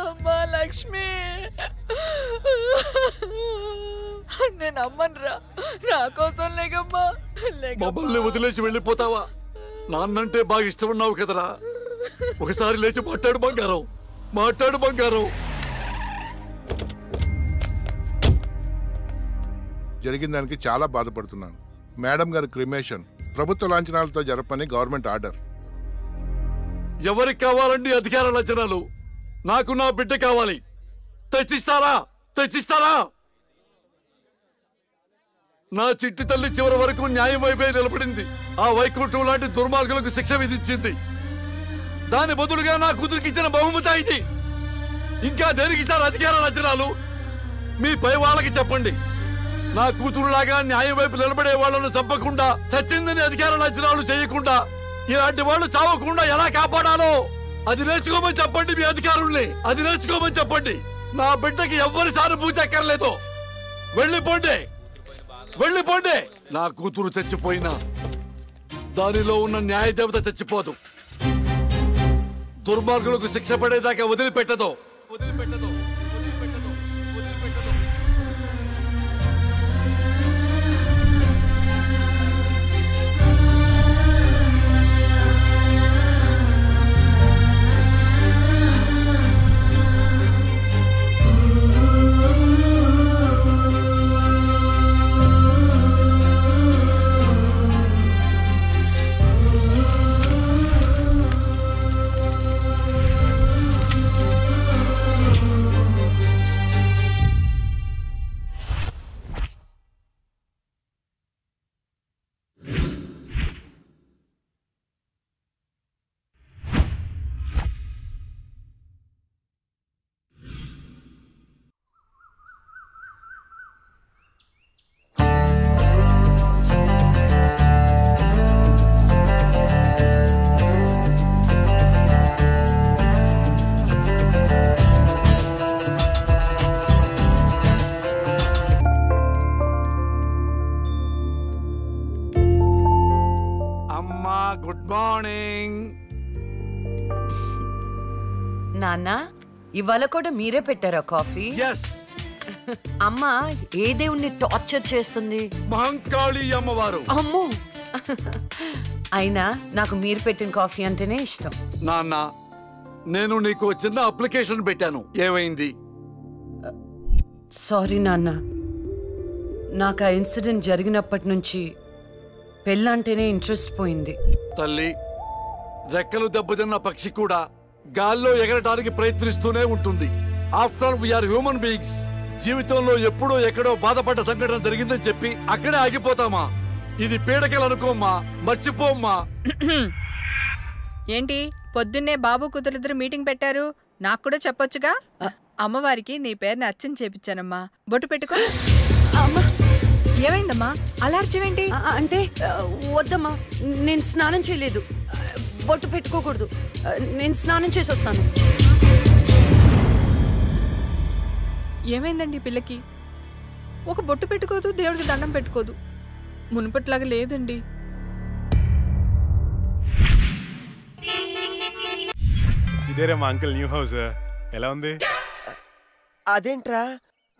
అమ్మా లక్ష్మి, నేను అమ్మనురా, నా కోసం లేకమ్మా. మమ్మల్ని వదిలేసి వెళ్ళిపోతావా? నాన్నంటే బాగా ఇష్టం ఉన్నావు కదరా. ఒకసారి లేచి మాట్లాడు బంగారం, మాట్లాడు బంగారం. జరిగిన దానికి చాలా బాధపడుతున్నాను. మేడం గారి క్రిమేషన్ ప్రభుత్వ లాంఛనాలతో జరపని గవర్నమెంట్ ఆర్డర్. ఎవరికి కావాలండి అధికార లాంఛనాలు? నాకు నా బిడ్డ కావాలి. తెచ్చిస్తారా? తెచ్చిస్తారా? నా చిట్టి తల్లి చివరి వరకు న్యాయం వైపే నిలబడింది. ఆ వైకుంఠం లాంటి దుర్మార్గులకు శిక్ష విధించింది. దాని బదులుగా నా కూతురికి ఇచ్చిన బహుమతి ఇది. ఇంకా దేనికి సార్ అధికార లాంఛనాలు? మీ పై వాళ్ళకి చెప్పండి. నా కూతురులాగా న్యాయం వైపు నిలబడే వాళ్ళను చంపకుండా, చచ్చిందని అధికార లాంఛనాలు చేయకుండా, ఇలాంటి వాళ్ళు చావకుండా ఎలా కాపాడాలో అది నేర్చుకోమని చెప్పండి. మీ అధికారుల్ని అది నేర్చుకోమని చెప్పండి. నా బిడ్డకి ఎవ్వరి సానుభూతి అక్కర్లేదు. వెళ్ళిపోండి, వెళ్ళిపోండి. నా కూతురు చచ్చిపోయినా దానిలో ఉన్న న్యాయ దేవత చచ్చిపోదు. దుర్మార్గులకు శిక్ష పడేదాకా వదిలిపెట్టదు, వదిలిపెట్టదు. Good morning. నాన్న, ఇవాళ కూడా మీరే పెట్టారా కాఫీ? yes. అమ్మా ఏ దేవుణ్ణి టార్చర్ చేస్తుంది? మహంకాళి అమ్మవారు. అమ్మో, అయినా నాకు మీరు పెట్టిన కాఫీ అంటేనే ఇష్టం. నాన్న, నేను నీకు చిన్న అప్లికేషన్ పెట్టాను, ఏమైంది? సారీ నాన్న, నాకు ఆ ఇన్సిడెంట్ జరిగినప్పటి నుంచి పెళ్ళంటేనే ఇంట్రెస్ట్ పోయింది. తల్లి, రెక్కలు దెబ్బతిన్న పక్షి కూడా గాల్లో ఎగరడానికి ప్రయత్నిస్తూనే ఉంటుంది. After all we are human beings. జీవితంలో ఎప్పుడో ఎక్కడో బాధపడ్డ సంఘటన జరిగిందని చెప్పి అక్కడే ఆగిపోతామా? ఇది పీడకలు అనుకోమ్మా, మర్చిపోమ్మా. ఏంటి పొద్దున్నే బాబు కూతురిద్దరు మీటింగ్ పెట్టారు? నాకు కూడా చెప్పొచ్చుగా. అమ్మవారికి నీ పేరుని అర్చన చేపించానమ్మా. బొట్టు పెట్టుకో. ఏమైందమ్మా అలర్జీవేంటి? అంటే వద్దమ్మా, నేను స్నానం చేయలేదు. బొట్టు పెట్టుకోకూడదు. నేను స్నానం చేసి వస్తాను. ఏమైందండి పిల్లకి? ఒక బొట్టు పెట్టుకోదు, దేవుడికి దండం పెట్టుకోదు. మునుపట్లాగా లేదండి. ఇదేరా మా అంకుల్ న్యూ హౌస్. ఎలా ఉంది? అదేంట్రా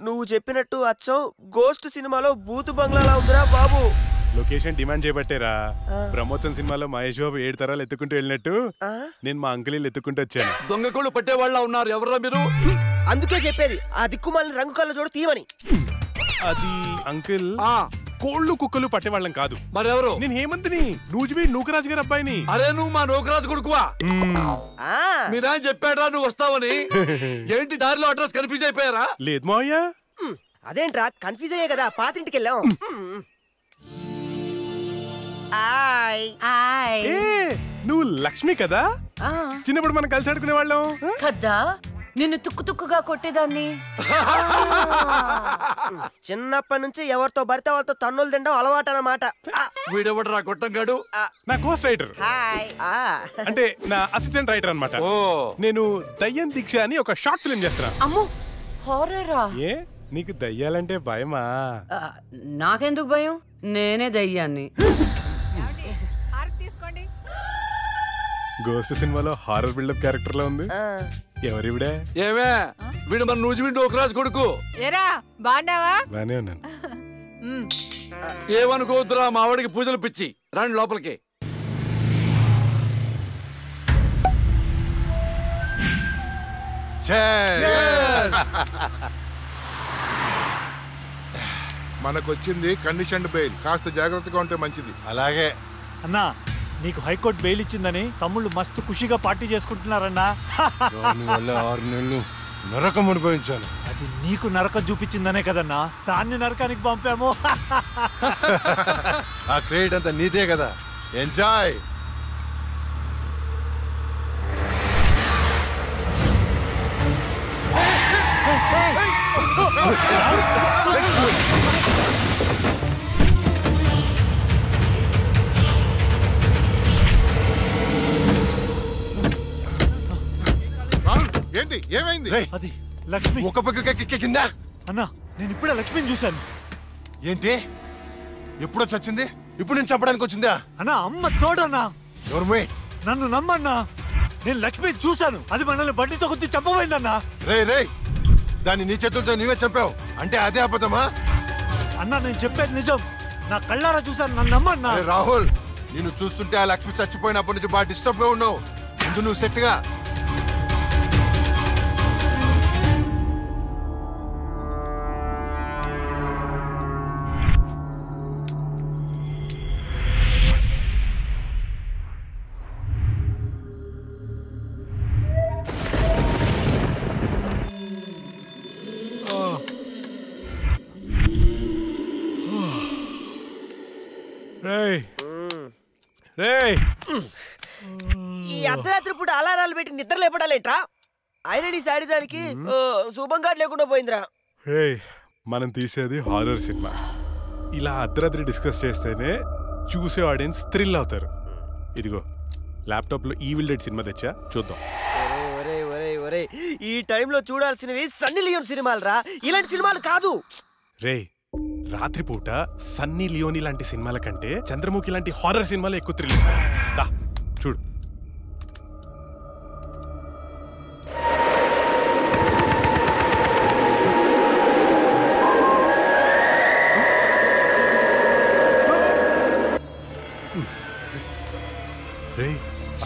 నువ్వు చెప్పినట్టు అచ్చం గోస్ట్ సినిమాలో బూతు బంగ్లాలా ఉందిరా బాబు. లొకేషన్ డిమాండ్ చేయబట్టేరా. బ్రహ్మోత్సవం సినిమాలో మహేష్ బాబు 7 తరాలు ఎత్తుకుంటూ వెళ్ళినట్టు నేను మా అంకుల్ ఎత్తుకుంటూ వచ్చాను. దొంగకోళ్ళు పట్టేవాళ్ళ ఉన్నారు. ఎవరా మీరు? అందుకే చెప్పేది ఆ దిక్కుమాలిన రంగు కళ్ళ చూడ తీయమని. అది అంకుల్, కోళ్ళు కుక్కలు పట్టేవాళ్ళం కాదు. మరెవరు? నేను హేమంత్ని, నూజివీ నూకరాజు గారు అబ్బాయిని. అరే నువ్వు మా నూకరాజు కొడుకువా? మీరా చెప్పాడా నువ్వు వస్తావని? ఏంటి దారిలో అడ్రస్ కన్ఫ్యూజ్ అయిపోయారా? లేదు మావయ్య. అదేంట్రా కన్ఫ్యూజ్ అయ్యే కదా పాతింటికి వెళ్ళాం. నువ్వు లక్ష్మి కదా? చిన్నప్పుడు మనం కలిసి ఆడుకునే వాళ్ళం కదా. నిన్ను తుక్కు తుక్కుగా కొట్టేదాన్ని. చిన్నప్పటి నుంచి ఎవరితో పడితే వాళ్ళతో తన్నులు తినడం అలవాటు అన్నమాట. వీడెవడరా గొట్టంగాడు? నా కోస్ట్ రైటర్, అంటే నా అసిస్టెంట్ రైటర్ అన్నమాట. నేను దయ్యం దీక్ష అని ఒక షార్ట్ ఫిల్మ్ చేస్తున్నా. అమ్మో, హారరా? ఏ నీకు దయ్యాలంటే భయమా? నాకెందుకు భయం, నేనే దయ్యాన్ని. గోస్ట్ సినిమాలో హారర్ బిల్డప్ క్యారెక్టర్ లా ఉంది. ఎవరివిడే? ఏమే వీడు మన నూజివీడు ఒకరాజు కొడుకు. ఏరా బాగున్నావా? బానే ఉన్నాను. ఏమనుకోవద్దురా, మా వాడికి పూజలు పిచ్చి. రండి లోపలికి. మనకొచ్చింది కండిషన్డ్ బెయిల్, కాస్త జాగ్రత్తగా ఉంటే మంచిది. అలాగే అన్నా, నీకు హైకోర్టు బెయిల్ ఇచ్చిందని తమ్ముళ్ళు మస్తు ఖుషిగా పార్టీ చేసుకుంటున్నారన్నా. దానివల్ల 6 నెలలు నరకం అనుభవించాను. అది నీకు నరకం చూపించిందనే కదన్నా దాన్ని నరకానికి పంపాము. ఆ క్రెడిట్ అంతా నీదే కదా, ఎంజాయ్. ఏంటి ఏమైంది? అది లక్ష్మి. ఒక పక్క కింద. అన్నా, నేను ఇప్పుడే లక్ష్మిని చూశాను. ఏంటి ఎప్పుడో చచ్చింది? ఇప్పుడు నేను చంపడానికి వచ్చిందా? అన్నా, అమ్మ తోడన్నా. ఎవరు? నన్ను నమ్మన్నా, నేను లక్ష్మిని చూశాను. అది మనల్ని బండితో కొద్ది చంపబోయిందన్నా. రే దాన్ని నీ చేతులతో నీవే చంపావు అంటే అదే అబద్ధమా? అన్నా, నేను చెప్పేది నిజం. నా కళ్ళారా చూశాను, నన్ను నమ్మన్నా. రాహుల్, నిన్ను చూస్తుంటే ఆ లక్ష్మి చచ్చిపోయినప్పటి నుంచి బాగా డిస్టర్బ్ గా ఉన్నావు. ముందు నువ్వు సెట్ గా. ఈ అర్ధరాత్రి పూట అలారాలు పెట్టి నిద్ర లేపడాలేట్రా? ఆయన నీ శాడిజానికి శుభంగా లేకుండా పోయిందిరా. మనం తీసేది హారర్ సినిమా. ఇలా అర్ధరాత్రి డిస్కస్ చేస్తేనే చూసే ఆడియన్స్ థ్రిల్ అవుతారు. ఇదిగో ల్యాప్టాప్ లో ఈవిల్ డెడ్ సినిమా తెచ్చా, చూద్దాం. ఈ టైంలో చూడాల్సినవి సన్నీ లియోన్ సినిమాలు రా, ఇలాంటి సినిమాలు కాదు. రాత్రిపూట సన్నీ లియోని లాంటి సినిమాల కంటే చంద్రముఖి లాంటి హారర్ సినిమాలు ఎక్కువ థ్రిల్. చూడు.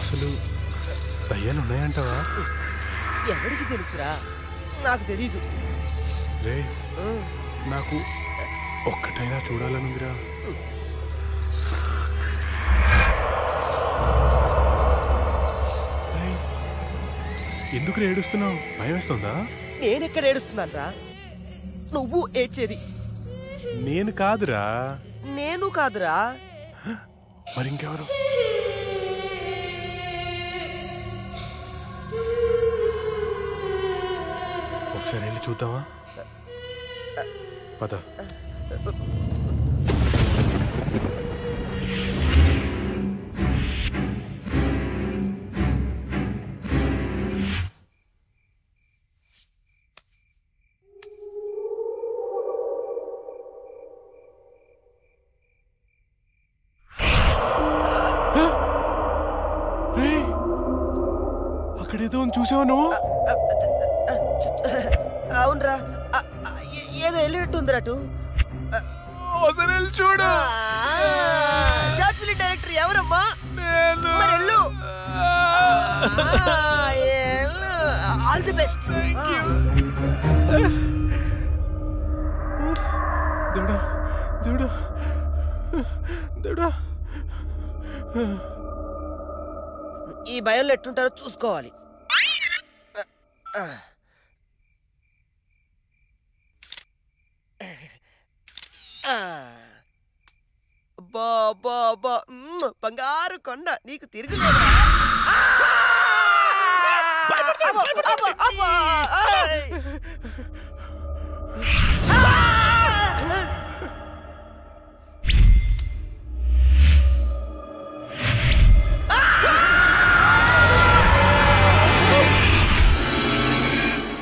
అసలు దయ్యాలు ఉన్నాయంటావా? ఎవరికి తెలుసురా? నాకు తెలీదు. నాకు ఒక్కటైనా చూడాలనుందిరా. ఎందుకు ఏడుస్తున్నావు? భయం వేస్తుందా? నేనెక్కడ ఏడుస్తున్నాను రా? నువ్వు ఏడ్చేది. నేను కాదురా. నేను కాదురా. మరి ఇంకెవరు? ఒకసారి వెళ్ళి చూద్దామా? పద. అక్కడేదో చూసావా నువ్వు? అవునరా, ఏదో వెళ్ళినట్టుందిరా. అటు చూడు. షార్ట్ ఫిల్మ్ డైరెక్టర్ ఎవరమ్మా? మరి వెళ్ళు. All the best. దేవుడా దేవుడా దేవుడా. ఈ భయంలో ఎట్టుంటారో చూసుకోవాలి. బంగారు కొండ నీకు తిరిగి